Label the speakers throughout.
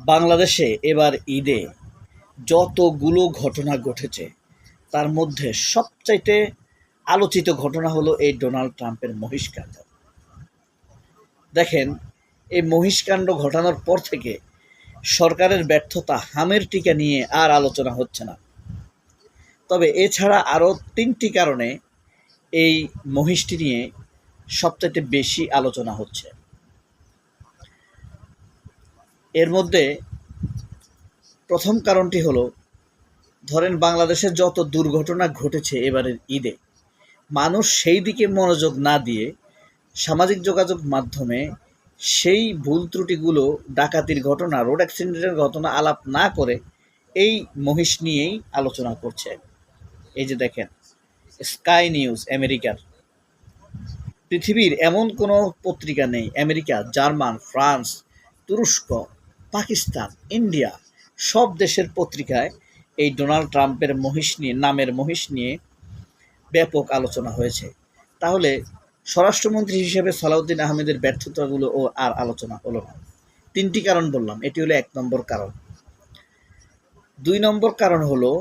Speaker 1: বাংলাদেশে এবার ঈদে যতগুলো ঘটনা ঘটেছে তার মধ্যে সবচাইতে আলোচিত ঘটনা হলো এই ডোনাল্ড ট্রাম্পের মহিষকাণ্ড। দেখেন, এই মহিষকাণ্ড ঘটানোর পর থেকে সরকারের ব্যর্থতা, হামের টিকা নিয়ে আর আলোচনা হচ্ছে না। তবে এছাড়া আরও ৩টি কারণে এই মহিষটি নিয়ে সবচাইতে বেশি আলোচনা হচ্ছে। এর মধ্যে প্রথম কারণটি হলো, ধরেন বাংলাদেশে যত দুর্ঘটনা ঘটেছে এবারের ঈদে, মানুষ সেই দিকে মনোযোগ না দিয়ে সামাজিক যোগাযোগ মাধ্যমে সেই ভুল ত্রুটিগুলো, ডাকাতির ঘটনা, রোড অ্যাক্সিডেন্টের ঘটনা আলাপ না করে এই মহিষ নিয়েই আলোচনা করছে। এই যে দেখেন, স্কাই নিউজ আমেরিকার, পৃথিবীর এমন কোনো পত্রিকা নেই, আমেরিকা, জার্মান, ফ্রান্স, তুরস্ক, পাকিস্তান, ইন্ডিয়া, সব দেশের পত্রিকায় এই ডোনাল্ড ট্রাম্পের মহিষ নিয়ে, নামের মহিষ নিয়ে ব্যাপক আলোচনা হয়েছে। তাহলে স্বরাষ্ট্রমন্ত্রী হিসেবে সালাউদ্দিন আহমেদের ব্যর্থতাগুলো ও আর আলোচনা হলো না। ৩টি কারণ বললাম, এটি হলো ১ নম্বর কারণ। ২ নম্বর কারণ হলো,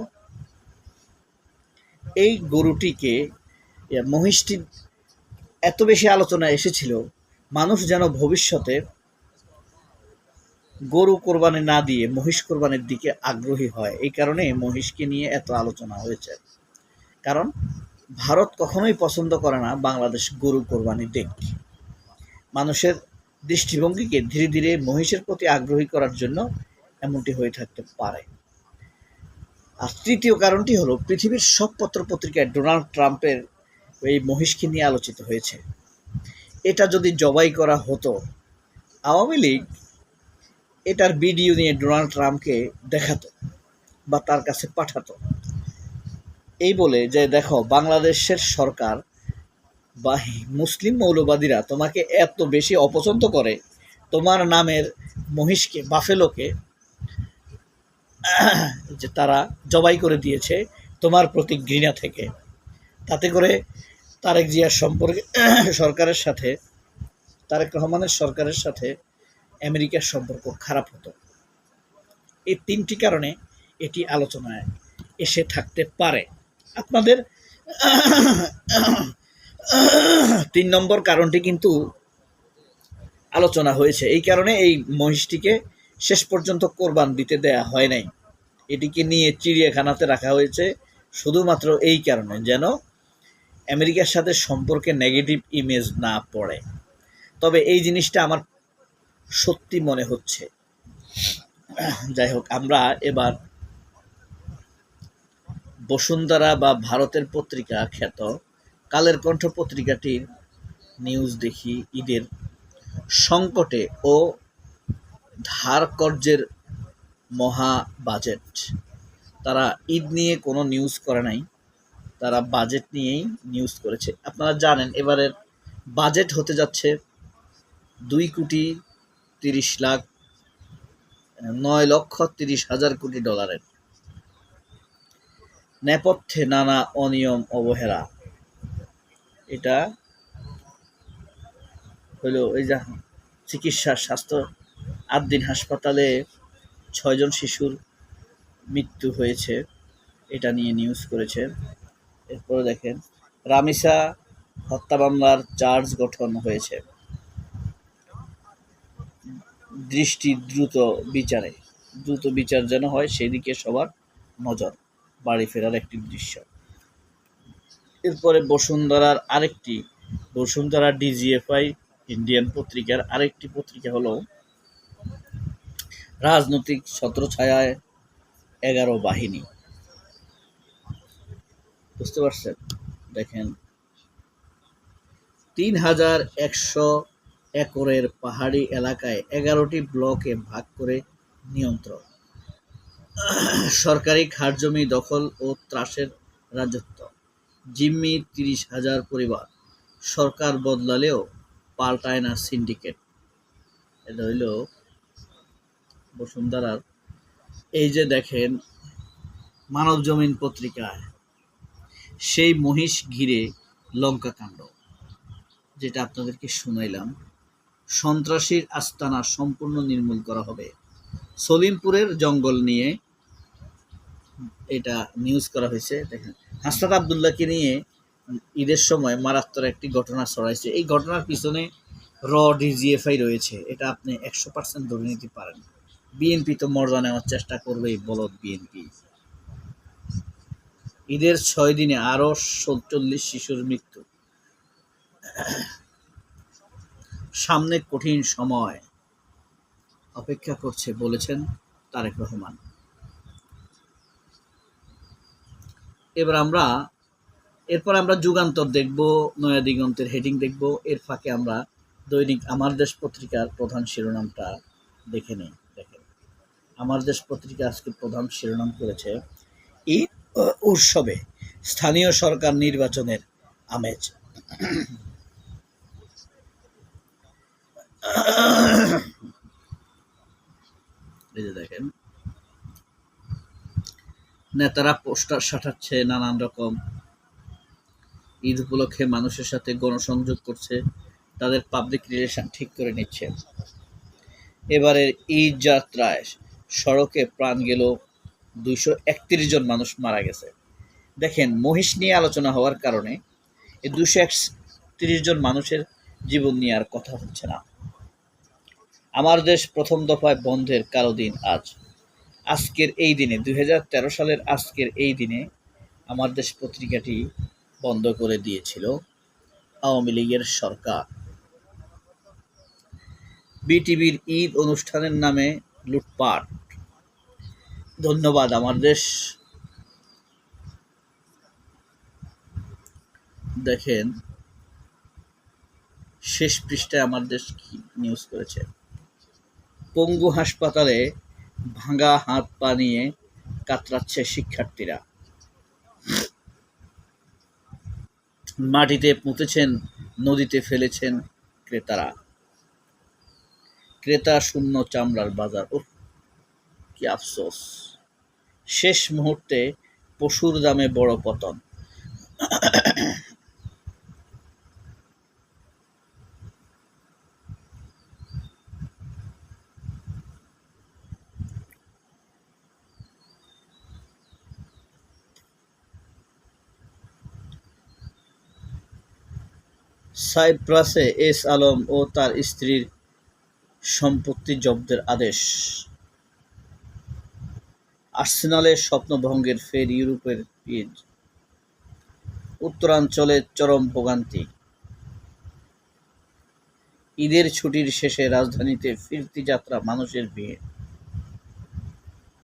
Speaker 1: এই গরুটিকে, মহিষটি এত বেশি আলোচনায় এসেছিল, মানুষ যেন ভবিষ্যতে গরু কোরবানি না দিয়ে মহিষ কোরবানির দিকে আগ্রহী হয়। এই কারণে মহিষকে নিয়ে এত আলোচনা হয়েছে। কারণ ভারত কখনোই পছন্দ করে না বাংলাদেশ গরু কোরবানি দেখ। মানুষের দৃষ্টিভঙ্গিকে ধীরে ধীরে মহিষের প্রতি আগ্রহী করার জন্য এমনটি হয়ে থাকতে পারে। আর ৩য় কারণটি হলো, পৃথিবীর সব পত্রপত্রিকায় ডোনাল্ড ট্রাম্পের এই মহিষকে নিয়ে আলোচিত হয়েছে। এটা যদি জবাই করা হতো, আওয়ামী লীগ এটার ভিডিও নিয়ে ডোনাল্ড ট্রাম্পকে দেখাতো বা তার কাছে পাঠাতো, এই বলে যে দেখো, বাংলাদেশের সরকার বা মুসলিম মৌলবাদীরা তোমাকে এত বেশি অপছন্দ করে, তোমার নামের মহিষকে, বাফেলোকে যে তারা জবাই করে দিয়েছে তোমার প্রতি ঘৃণা থেকে। তাতে করে তারেক জিয়ার সম্পর্কে সরকারের সাথে, তারেক রহমানের সরকারের সাথে আমেরিকার সম্পর্ক খারাপ হতো। এই ৩টি কারণে এটি আলোচনায় এসে থাকতে পারে। আপনাদের ৩ নম্বর কারণটি কিন্তু আলোচনা হয়েছে। এই কারণে এই মহিষটিকে শেষ পর্যন্ত কোরবান দিতে দেয়া হয় নাই। এটিকে নিয়ে চিড়িয়াখানাতে রাখা হয়েছে শুধুমাত্র এই কারণে, যেন আমেরিকার সাথে সম্পর্কে নেগেটিভ ইমেজ না পড়ে। তবে এই জিনিসটা আমার সত্যি মনে হচ্ছে। যাই হোক, আমরা এবার বসুন্ধরা বা ভারতের পত্রিকা খ্যাত কালের কণ্ঠ পত্রিকাটির নিউজ দেখি। ঈদের সংকটে ও ধার কর্জের মহা বাজেট। তারা ঈদ নিয়ে কোনো নিউজ করে নাই, তারা বাজেট নিয়েই নিউজ করেছে। আপনারা জানেন এবারের বাজেট হতে যাচ্ছে 2,30,09,30,000 কোটি ডলারের। নেপথ্যে নানা অনিয়ম অবহেলা। এটা হলো এই যে চিকিৎসা, স্বাস্থ্য, 8 দিন হাসপাতালে 6 জন শিশুর মৃত্যু হয়েছে, এটা নিয়ে নিউজ করেছে। এরপরে দেখেন, রামিসা হত্যা মামলার চার্জ গঠন হয়েছে, দৃষ্টি দ্রুত বিচার যেন হয় সেদিকে সবার নজর, বাড়ি ফেরার একটি দৃশ্য। এরপরে বসুন্ধরা ডিজিএফআই ইন্ডিয়ান পত্রিকার আরেকটি পত্রিকা হলো রাজনৈতিক ছত্রছায়ায় 11 বাহিনী। বুঝতে পারছেন? দেখেন, 3,100 একরের পাহাড়ি এলাকায় 11টি ব্লকে ভাগ করে নিয়ন্ত্রণ, সরকারি খাসজমি দখল ও ত্রাসের রাজত্ব, জিম্মি 30,000 পরিবার, সরকার বদলালেও পাল্টায় না সিন্ডিকেট। এটা হইল বসুন্ধরার। এই যে দেখেন, মানবজমিন পত্রিকায় সেই মহিষ ঘিরে লঙ্কাকাণ্ড, যেটা আপনাদেরকে শুনাইলাম, সন্ত্রাসীর আস্তানা সম্পূর্ণ নির্মূল করা হবে, সলিমপুরের জঙ্গল নিয়ে এটা নিউজ করা হয়েছে। দেখেন, হাসনাত আবদুল্লাহকে নিয়ে ঈদের সময় মারাত্মক একটি ঘটনা ছড়াইছে। এই ঘটনার পিছনে ডিজিএফআই রয়েছে, এটা আপনি 100% ধরে নিতে পারেন। বিএনপি তো মর্যাদা নেওয়ার চেষ্টা করবেই, বলদ বিএনপি। ঈদের 6 দিনে আরও 40 শিশুর মৃত্যু। সামনে কঠিন সময় অপেক্ষা করছে বলেছেন তারেক রহমান। এরপর আমরা যুগান্তর দেখব, নয়া দিগন্তের হেডিং দেখব। এর ফাঁকে আমরা দৈনিক আমার দেশ পত্রিকার প্রধান শিরোনামটা দেখে নিই। দেখেন, আমার দেশ পত্রিকা আজকে প্রধান শিরোনাম করেছে, ঈদ উৎসবে স্থানীয় সরকার নির্বাচনের আমেজ। এই যে দেখেন, নেতারা পোস্টার সাঁটাচ্ছে নানান রকম, ঈদ উপলক্ষে মানুষের সাথে গণসংযোগ করছে, তাদের পাবলিক রিলেশন ঠিক করে নিচ্ছে। এবারের ঈদ যাত্রায় সড়কে প্রাণ গেল, 231 জন মানুষ মারা গেছে। দেখেন, মহিষ নিয়ে আলোচনা হওয়ার কারণে এই 231 জন মানুষের জীবন নিয়ে আর কথা হচ্ছে না। আমার দেশ প্রথম দফায় বন্ধের কালো দিন আজ। আজকের এই দিনে 2013 সালের আজকের এই দিনে আমার দেশ পত্রিকাটি বন্ধ করে দিয়েছিল আওয়ামী লীগের সরকার। বিটিভির ঈদ অনুষ্ঠানের নামে লুটপাট। ধন্যবাদ আমার দেশ। দেখেন, শেষ পৃষ্ঠায় আমার দেশ কি নিউজ করেছে। পঙ্গু হাসপাতালে ভাঙা হাত পা নিয়ে কাতরাচ্ছে শিক্ষার্থীরা। মাটিতে পুঁতেছেন, নদীতে ফেলেছেন ক্রেতারা। ক্রেতা শূন্য চামড়ার বাজার। উফ, কি আফসোস! শেষ মুহূর্তে পশুর দামে বড় পতন। সাইপ্রাসে এস আলম ও তার স্ত্রীর সম্পত্তি জব্দের আদেশ। আর্সেনালের স্বপ্নভঙ্গের ফের ইউরোপের পিচ। উত্তরাঞ্চলে চরম ভোগান্তি। ঈদের ছুটির শেষে রাজধানীতে ফিরতি যাত্রা, মানুষের ভিড়।